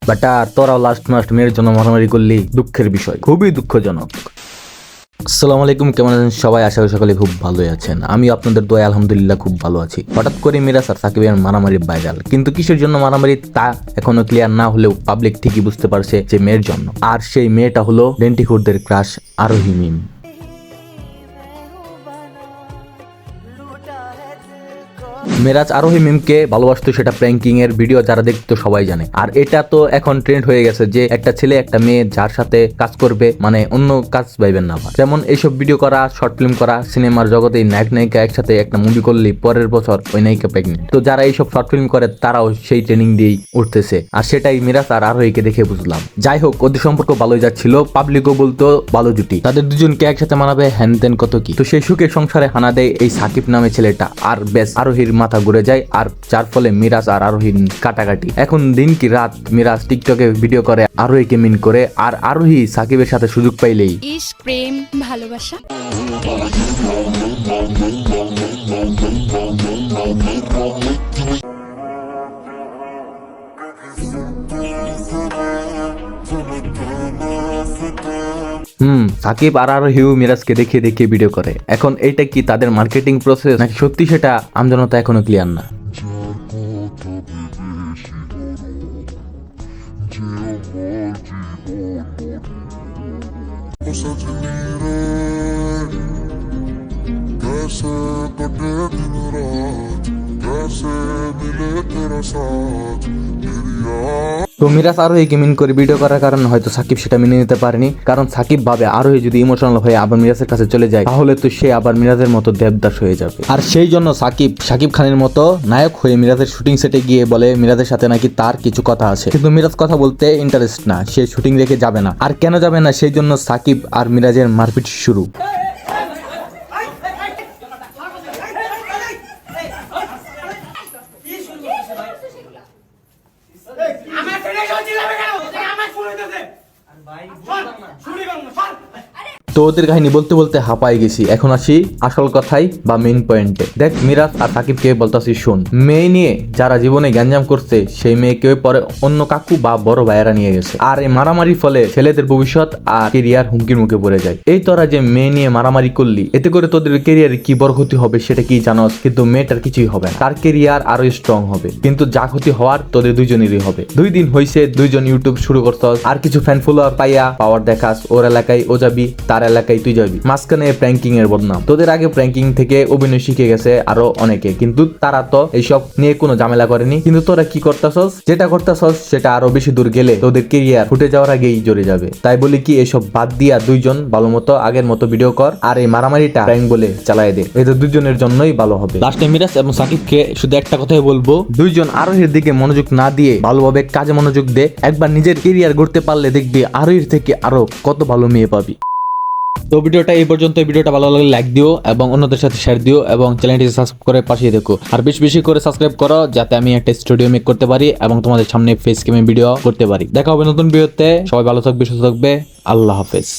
But আর তোরাও last must মেয়ের জন্য মারামারি করলি, দুঃখের বিষয়, খুবই দুঃখজনক। আসসালামু আলাইকুম, কেমন আছেন সবাই? আশা করি সকলে খুব ভালোই আছেন। আমি আপনাদের দোয়ায় আলহামদুলিল্লাহ খুব ভালো আছি। হঠাৎ করে মিরাজ আর সাকিবের মারামারি ভাইরাল, কিন্তু কিসের জন্য মারামারি তা এখনো ক্লিয়ার না হলেও পাবলিক ঠিকই বুঝতে পারছে যে মেয়ের জন্য। আর সেই মেয়েটা হলো ডেন্টিখুরদের ক্রাশ আরোহী মিম। মিরাজ আরোহী মিমকে ভালোবাসতো, সেটা প্র্যাঙ্কিং এর ভিডিও যারা দেখতো সবাই জানে। আর এটা তো এখন ট্রেন্ড হয়ে গেছে যে একটা ছেলে একটা মেয়ে যার সাথে কাজ করবে মানে অন্য কাজ পাইবেন না। যেমন এইসব ভিডিও করা, শর্ট ফিল্ম করা, সিনেমার জগতে নায়ক নায়িকা একসাথে একটা মুভি করলে পরের বছর ওই নায়িকা প্রেগনেন্ট। তো যারা এইসব শর্ট ফিল্ম করে তারাও সেই ট্রেনিং দিয়েই উঠতেছে। আর সেটাই মিরাজ আর আরোহীকে দেখে বুঝলাম। যাই হোক, ওদের সম্পর্ক ভালোই যাচ্ছিল, পাবলিকও বলতো ভালো জুটি, তাদের দুজনকে একসাথে মানাবে হ্যান ত্যান কত কি। তো সেই সুখের সংসারে হানা দেয় এই সাকিব নামে ছেলেটা, আর বেশ আরোহীর মাথা ঘুরে যায়, আর যার ফলে মিরাজ আর আরোহীর কাটাকাটি। এখন দিন কি রাত মিরাজ টিকটকে ভিডিও করে আরোহীকে মিন করে, আর আরোহী সাকিবের সাথে সুযোগ পাইলেই ইশক, প্রেম, ভালোবাসা। সাকিব আর আরোহীও মিরাজকে দেখিয়ে দেখিয়ে ভিডিও করে। এখন এইটা কি তাদের মার্কেটিং প্রসেস নাকি সত্যি, সেটা আমজনতা এখনো ক্লিয়ার না। তো মিরাজ আরোহীকে মিন করে ভিডিও করার কারণে হয়তো সাকিব সেটা মেনে নিতে পারেনি, কারণ সাকিব ভাবে আরোহী যদি ইমোশনাল হয়ে আবার মিরাজের কাছে চলে যায় তাহলে তো সে আবার মিরাজের মতো দেবদাস হয়ে যাবে। আর সেই জন্য সাকিব খানের মতো নায়ক হয়ে মিরাজের শুটিং সেটে গিয়ে বলে মিরাজের সাথে নাকি তার কিছু কথা আছে, কিন্তু মিরাজ কথা বলতে ইন্টারেস্ট না, সে শুটিং রেখে যাবে না। আর কেন যাবে না, সেই জন্য সাকিব আর মিরাজের মারপিট শুরু। তো ওদের কাহিনী বলতে বলতে হাঁপাই গেছি, এখন আসি আসল কথাই বা মেইন পয়েন্টে। দেখ, মিরাজ আর সাকিবকে বলতাছি শোন, মেয়ে নিয়ে যারা জীবনে গ্যাঞ্জাম করছে সেই মেয়েকে পরে অন্য কাকু বা বড় ভাইয়েরা নিয়ে গেছে। আর এই মারামারির ফলে ছেলেদের ভবিষ্যৎ আর কেরিয়ার হুমকির মুখে পড়ে যায়। এই তোরা যে মেয়ে নিয়ে মারামারি করলি, এতে করে তোদের কেরিয়ারে কি বড় ক্ষতি হবে সেটা কি জানোস? কিন্তু মেয়েটার কিছুই হবে না, তার কেরিয়ার আরো স্ট্রং হবে, কিন্তু যা ক্ষতি হওয়ার তোদের দুইজনেরই হবে। 2 দিন হয়েছে দুইজন ইউটিউব শুরু করছস, আর কিছু ফ্যান ফলোয়ার পাইয়া পাওয়ার দেখাস, ওর এলাকায় ও যাবি, তার এলাকায় তুই যাবি, মাঝখানে প্র্যাঙ্কিং এর বদনাম। তোদের আগে প্র্যাঙ্কিং থেকে অভিনয় শিখে গেছে আরো অনেকে, কিন্তু তারা তো এইসব নিয়ে কোনো ঝামেলা করেনি। কিন্তু তোরা কি করতেছস, যেটা করতেছস সেটা আরো বেশি দূর গেলে তোদের কেরিয়ার ফুটে যাওয়ার আগেই জড়ে যাবে। তাই বলি কি, এসব বাদ দিয়া দুইজন ভালো মতো আগের মতো ভিডিও কর, আর এই মারামারিটা প্র্যাঙ্ক বলে চালায় দে, এদের দুজনের জন্যই ভালো হবে। লাস্টে মিরাজ এবং সাকিবকে শুধু একটা কথাই বলবো, দুইজন আরোহীর দিকে মনোযোগ না দিয়ে ভালোভাবে কাজে মনোযোগ দে। একবার নিজের কেরিয়ার গড়তে পারলে দেখবি আরোহীর থেকে আরো কত ভালো মেয়ে পাবি। তো ভিডিওটা এই পর্যন্ত। ভিডিওটা ভালো লাগলে লাইক দিও এবং অন্যদের সাথে শেয়ার দিও এবং চ্যানেলটি সাবস্ক্রাইব করে পাশে দেখো। আর বেশি বেশি করে সাবস্ক্রাইব করো যাতে আমি একটা স্টুডিও মেক করতে পারি এবং তোমাদের সামনে ফেস ক্যামে ভিডিও করতে পারি। দেখা হবে নতুন ভিডিওতে। সবাই ভালো থাকবে, সুস্থ থাকবে। আল্লাহ হাফেজ।